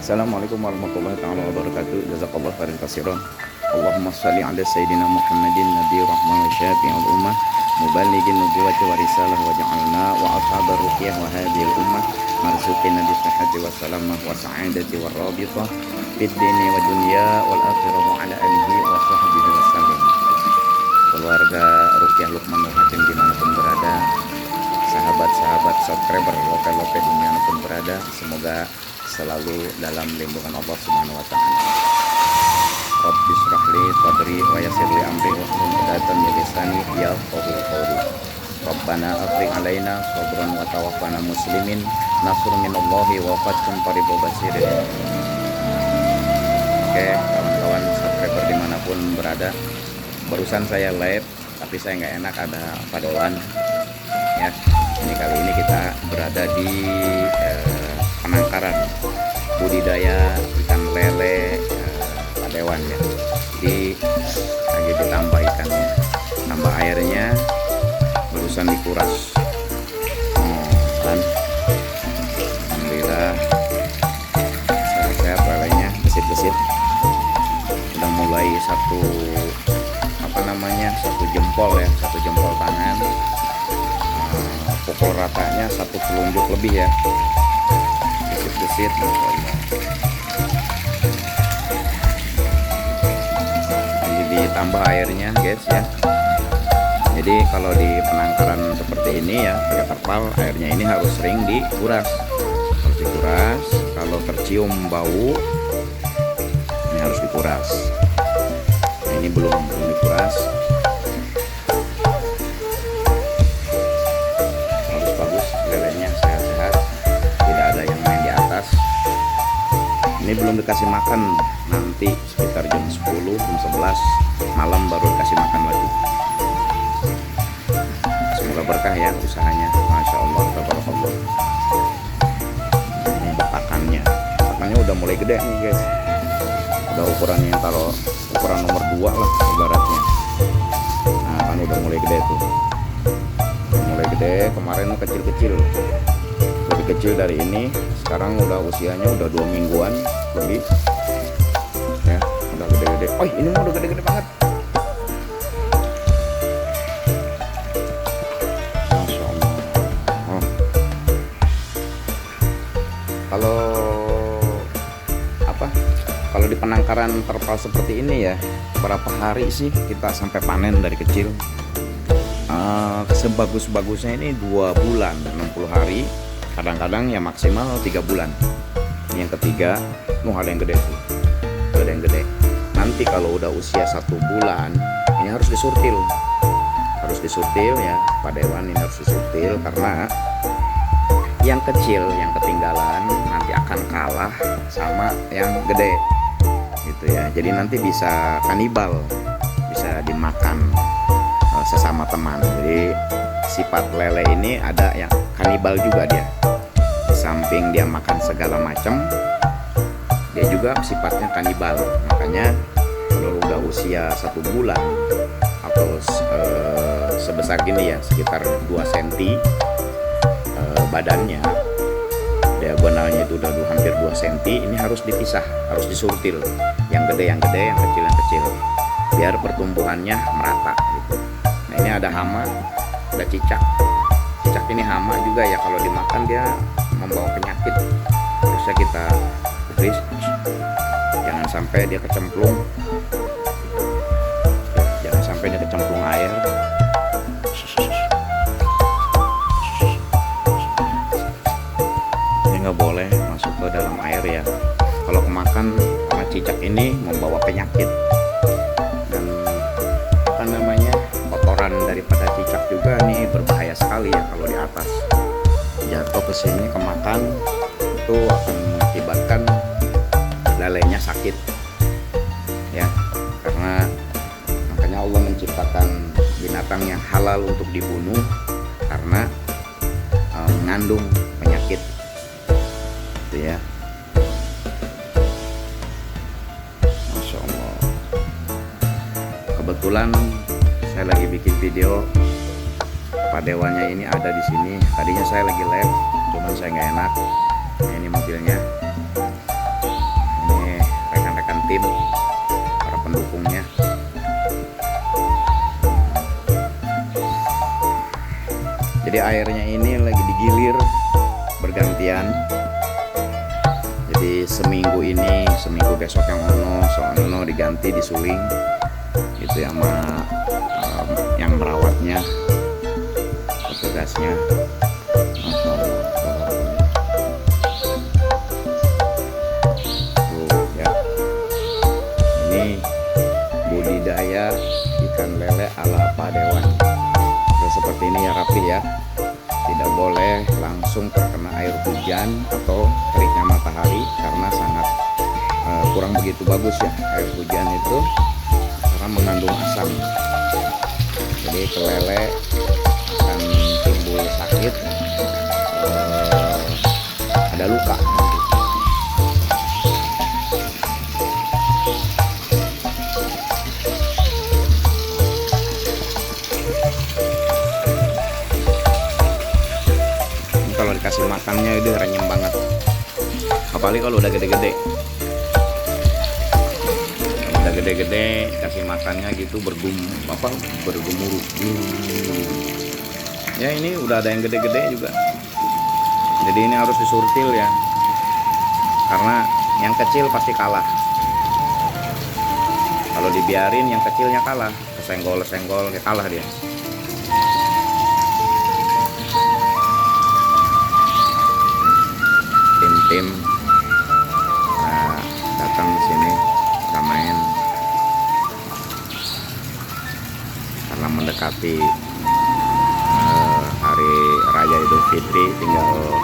Assalamualaikum warahmatullahi taala wabarakatuh. Jazakallahu khairan katsiran. Allahumma shalli ala sayyidina Muhammadin nabiyyi rahmah wa syafi'il ummah muballighin nubuwwati wa risalah wa ja'alna wa ashabar ruqyah wa hadhil ummah marzuqina bis sihhati was salamah wa sa'adati war rabithah fid dini wa dunya wal akhirah wa ala alihi wa sahbihi wasallam. Keluarga Ruqyah Luqman Nur Hakim dimanapun berada, sahabat-sahabat subscriber lokal-lokal dimanapun berada, semoga selalu dalam lindungan Allah Subhanahu wa taala. Rabbi shrah li sadri wa yassir li amri wahlul 'uqdatam min lisani yafqahu qawli. Rabbana afrigh 'alaina sabran wa tawaffana muslimin nasrun minallahi wa fatun qaribun basirin. Oke, kawan-kawan subscriber dimanapun berada, barusan saya live tapi saya nggak enak ada Pak Dewan ya. Ini kali ini kita berada di penangkaran budidaya ikan lele Pak Dewan ya. Jadi lagi ditambah ikannya, tambah airnya, barusan dikuras kan. Alhamdulillah sehat-sehat lelenya, besit-besit, udah mulai satu satu jempol tangan, pukul ratanya satu telunjuk lebih ya, besit-besit, masya Allah. Jadi ditambah airnya guys ya. Jadi kalau di penangkaran seperti ini ya pakai terpal, airnya ini harus sering dikuras, kalau tercium bau ini harus dikuras. Nah, ini belum dikuras, harus bagus lelenya, sehat-sehat, tidak ada yang main di atas. Ini belum dikasih makan, nanti sekitar jam 10, jam 11 malam baru dikasih makan lagi. Semoga berkah ya usahanya, masya Allah, tabarakallah. Ini betakannya udah mulai gede nih guys, udah ukurannya taruh ukuran nomor 2 lah ibaratnya. Nah kan udah mulai gede tuh, kemarin kecil-kecil, lebih kecil dari ini. Sekarang udah usianya udah 2 mingguan lebih ya, udah gede-gede. Oh ini mah udah gede-gede banget, masya Allah. Kalau di penangkaran terpal seperti ini ya, berapa hari sih kita sampai panen dari kecil? Sebagus-bagusnya ini 2 bulan, 60 hari, kadang-kadang ya maksimal 3 bulan. Ini yang ketiga, ada yang gede tuh, ada yang gede. Nanti kalau udah usia 1 bulan, ini harus disurtil ya Pak Dewan, ini harus disurtil karena yang kecil, yang ketinggalan nanti akan kalah sama yang gede gitu ya. Jadi nanti bisa kanibal, bisa dimakan sesama teman. Jadi sifat lele ini ada yang kanibal juga dia. Di samping dia makan segala macam, dia juga sifatnya kanibal. Makanya kalau udah usia 1 bulan atau sebesar gini ya, sekitar 2 cm badannya, diagonalnya itu udah hampir 2 cm, ini harus dipisah, harus disurtil. Yang gede yang gede, yang kecil biar pertumbuhannya merata gitu. Nah ini ada hama, ada cicak ini hama juga ya, kalau dimakan dia membawa penyakit, harusnya kita freeze, jangan sampai dia kecemplung air. Ini nggak boleh masuk ke dalam air ya, kalau kemakan sama cicak ini membawa penyakit. Dan kotoran daripada cicak juga ini berbahaya sekali ya, kalau di atas jatuh ke sini kemakan itu akan mengakibatkan lelenya sakit ya. Karena makanya Allah menciptakan binatang yang halal untuk dibunuh karena mengandung penyakit gitu ya. Masya Allah. Kebetulan saya lagi bikin video, Pak Dewannya ini ada di sini. Tadinya saya lagi live, cuman saya nggak enak. Nah, ini mobilnya. Jadi airnya ini lagi digilir bergantian. Jadi seminggu ini, seminggu besok yang ono diganti, disuling itu yang yang merawatnya, petugasnya. Tuh ya, ini budidaya ikan lele ala Pak Dewan. Udah seperti ini ya, rapi ya, tidak boleh langsung terkena air hujan atau teriknya matahari karena sangat kurang begitu bagus ya air hujan itu, karena mengandung asam. Jadi kelele akan timbul sakit, ada luka nanti. Kalau dikasih makannya itu renyem banget, apalagi kalau udah gede-gede. Udah gede-gede kasih makannya gitu bergemuruh. Ya ini udah ada yang gede-gede juga, jadi ini harus disurtil ya, karena yang kecil pasti kalah. Kalau dibiarin yang kecilnya kalah, senggol kalah dia. Tim datang di sini main karena mendekati hari raya Idul Fitri, tinggal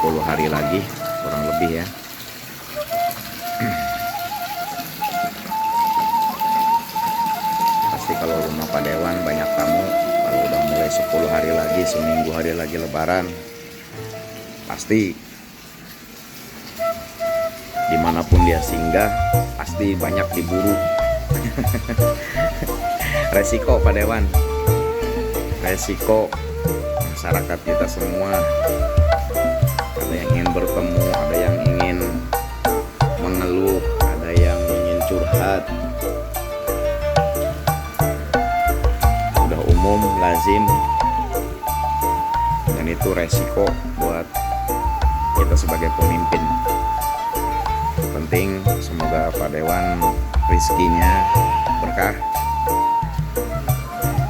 10 hari lagi kurang lebih ya. Pasti kalau rumah Pak Dewan banyak tamu, kalau udah mulai 10 hari lagi, seminggu hari lagi Lebaran, pasti dimanapun dia singgah pasti banyak diburu. Resiko Pak Dewan, resiko masyarakat kita semua. Ada yang ingin bertemu, ada yang ingin mengeluh, ada yang ingin curhat. Udah umum, lazim, dan itu resiko buat kita sebagai pemimpin. Penting semoga Pak Dewan rizkinya berkah,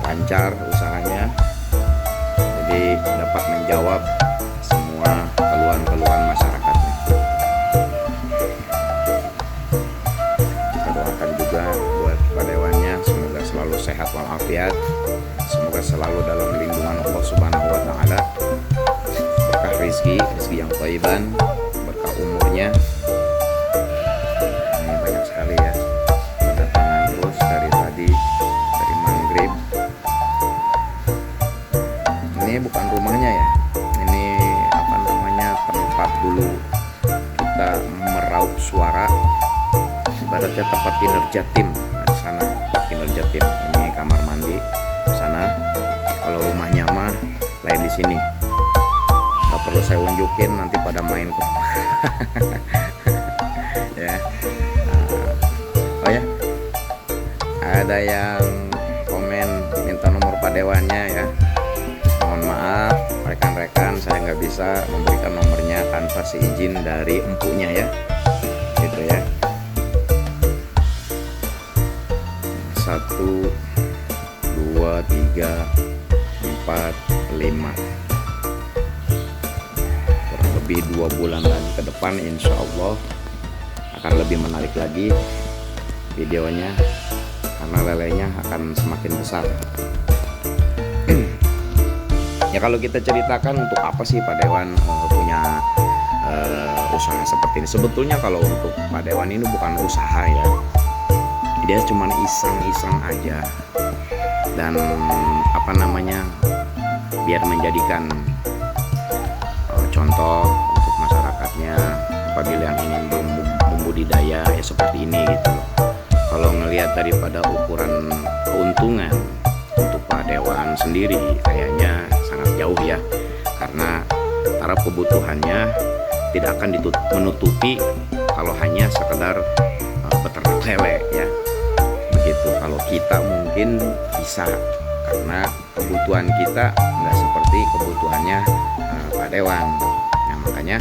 lancar usahanya, jadi dapat menjawab semua keluhan-keluhan masyarakatnya. Kita doakan juga buat Pak Dewannya, semoga selalu sehat walafiat, semoga selalu dalam lindungan Allah Subhanahu wa Ta'ala, berkah rezeki yang thayyiban, berkah umurnya. Sekali ya, kedatangan terus dari tadi, dari maghrib. Ini bukan rumahnya ya, ini apa namanya, tempat dulu kita meraup suara, ibaratnya tempat kinerja tim. Di sana kinerja tim, ini kamar mandi di sana. Kalau rumahnya mah lain di sini, nggak perlu saya unjukin, nanti pada main kok. Ya. Oh ya, ada yang komen minta nomor Pak Dewannya ya. Mohon maaf rekan-rekan, saya nggak bisa memberikan nomornya tanpa seizin dari empunya ya, gitu ya. 1, 2, 3, 4, 5. Kurang lebih 2 bulan lagi ke depan, insya Allah akan lebih menarik lagi videonya, karena lelenya akan semakin besar. Ya kalau kita ceritakan untuk apa sih Pak Dewan punya usaha seperti ini. Sebetulnya kalau untuk Pak Dewan ini bukan usaha ya, dia cuma iseng-iseng aja, dan apa namanya, biar menjadikan contoh untuk masyarakatnya apabila yang ingin membudidaya ya seperti ini gitu. Kalau ngelihat daripada ukuran keuntungan untuk Pak Dewan sendiri, kayaknya sangat jauh ya, karena taraf kebutuhannya tidak akan menutupi kalau hanya sekedar peternak lele ya, begitu. Kalau kita mungkin bisa, karena kebutuhan kita nggak seperti dari kebutuhannya Pak Dewan. Nah, makanya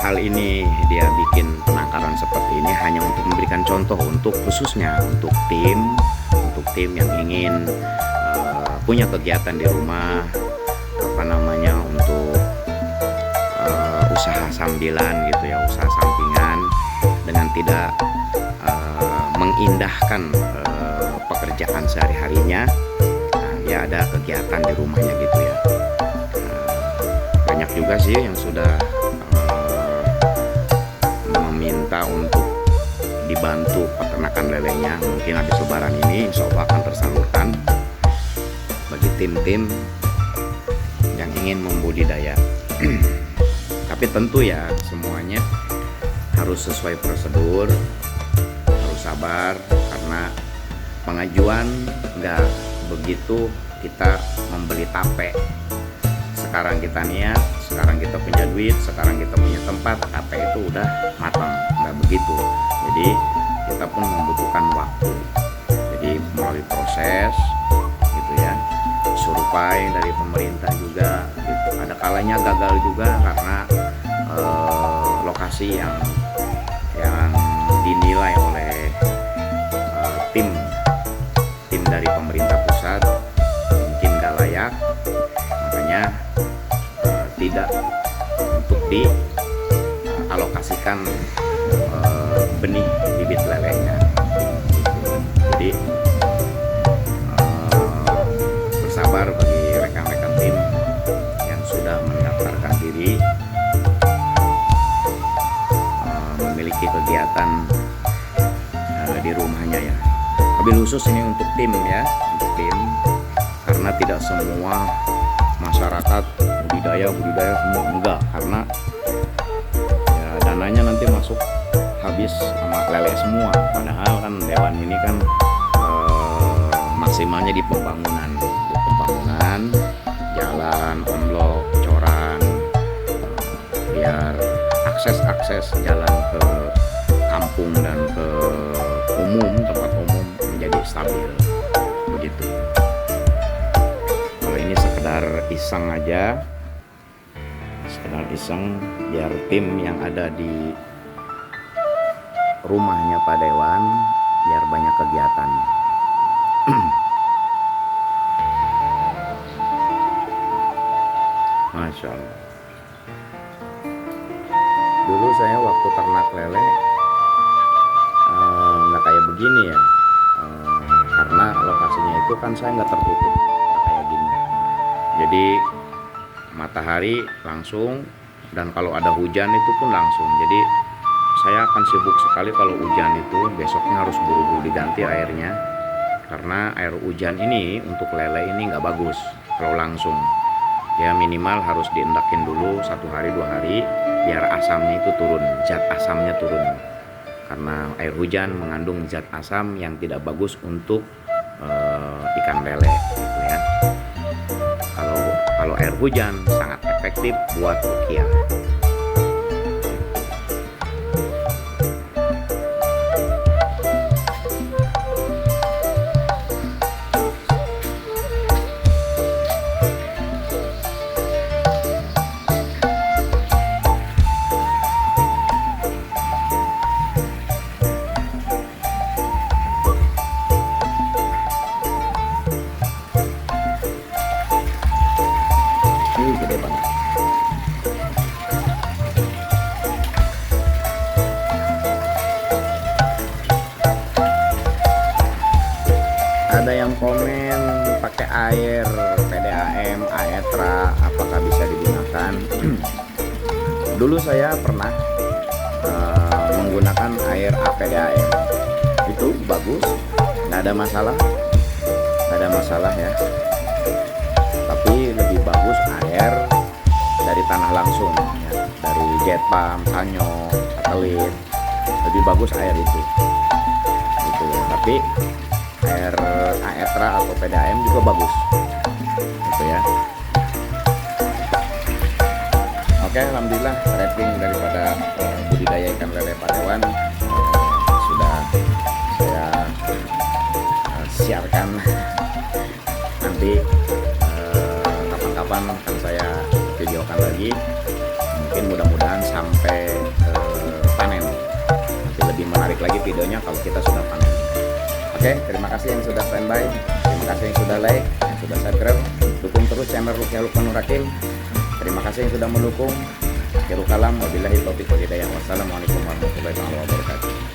hal ini dia bikin penangkaran seperti ini hanya untuk memberikan contoh, untuk khususnya untuk tim yang ingin punya kegiatan di rumah, untuk usaha sambilan gitu ya, usaha sampingan dengan tidak mengindahkan pekerjaan sehari-harinya. Nah, dia ada kegiatan di rumahnya gitu ya. Banyak juga sih yang sudah meminta untuk dibantu peternakan lelenya. Mungkin habis lebaran ini insya Allah akan tersalurkan bagi tim-tim yang ingin membudidaya. Tapi tentu ya semuanya harus sesuai prosedur, harus sabar, karena pengajuan nggak begitu kita membeli tape. Sekarang kita niat, sekarang kita punya duit, sekarang kita punya tempat, tape itu udah matang, nggak begitu. Jadi kita pun membutuhkan waktu. Jadi melalui proses gitu ya, survei dari pemerintah juga gitu. Ada kalanya gagal juga karena lokasi yang dinilai oleh tim dari pemerintah pusat mungkin gak layak, makanya tidak untuk dialokasikan benih bibit lelenya gitu. Jadi bersabar bagi rekan-rekan tim yang sudah mendaftarkan diri memiliki kegiatan di rumahnya ya. Lebih khusus ini untuk tim ya, untuk tim, karena tidak semua masyarakat budidaya semua, enggak, karena ya dananya nanti masuk habis sama lele semua. Padahal kan Dewan ini kan maksimalnya di pembangunan jalan, omblok, coran, biar akses jalan ke kampung dan ke tempat umum menjadi stabil begitu. Kalau ini sekedar iseng aja, biar tim yang ada di rumahnya Pak Dewan biar banyak kegiatan. Masya Allah. Dulu saya waktu ternak lele nggak kayak begini ya, karena lokasinya itu kan saya nggak tertutup, nggak kayak gini. Jadi matahari langsung, dan kalau ada hujan itu pun langsung. Jadi saya akan sibuk sekali kalau hujan itu, besoknya harus buru-buru diganti airnya, karena air hujan ini untuk lele ini nggak bagus kalau langsung. Ya minimal harus diendakin dulu 1 hari 2 hari biar asamnya itu turun, zat asamnya turun. Karena air hujan mengandung zat asam yang tidak bagus untuk ikan lele gitu ya. Kalau air hujan sangat efektif buat rukiah. Gede banget. Ada yang komen pakai air PDAM, Aetra, apakah bisa digunakan? Dulu saya pernah menggunakan air APDAM, itu bagus, nggak ada masalah ya. Tapi lebih bagus air dari tanah langsung ya, dari jet pump, sanyo, satelit, lebih bagus air itu gitu ya. Tapi air Aetra atau PDAM juga bagus gitu ya. Oke, alhamdulillah rating daripada budidaya ikan lele Pak Dewan sudah saya siarkan. Nanti akan saya videokan lagi. Mungkin mudah-mudahan sampai panen. Nanti lebih menarik lagi videonya kalau kita sudah panen. Oke, terima kasih yang sudah standby, terima kasih yang sudah like, yang sudah subscribe. Dukung terus channel Rukyah Lukman Nur Hakim. Terima kasih yang sudah mendukung. Akhirul kalam, wabillahi taufiq wal hidayah. Wassalamualaikum warahmatullahi wabarakatuh.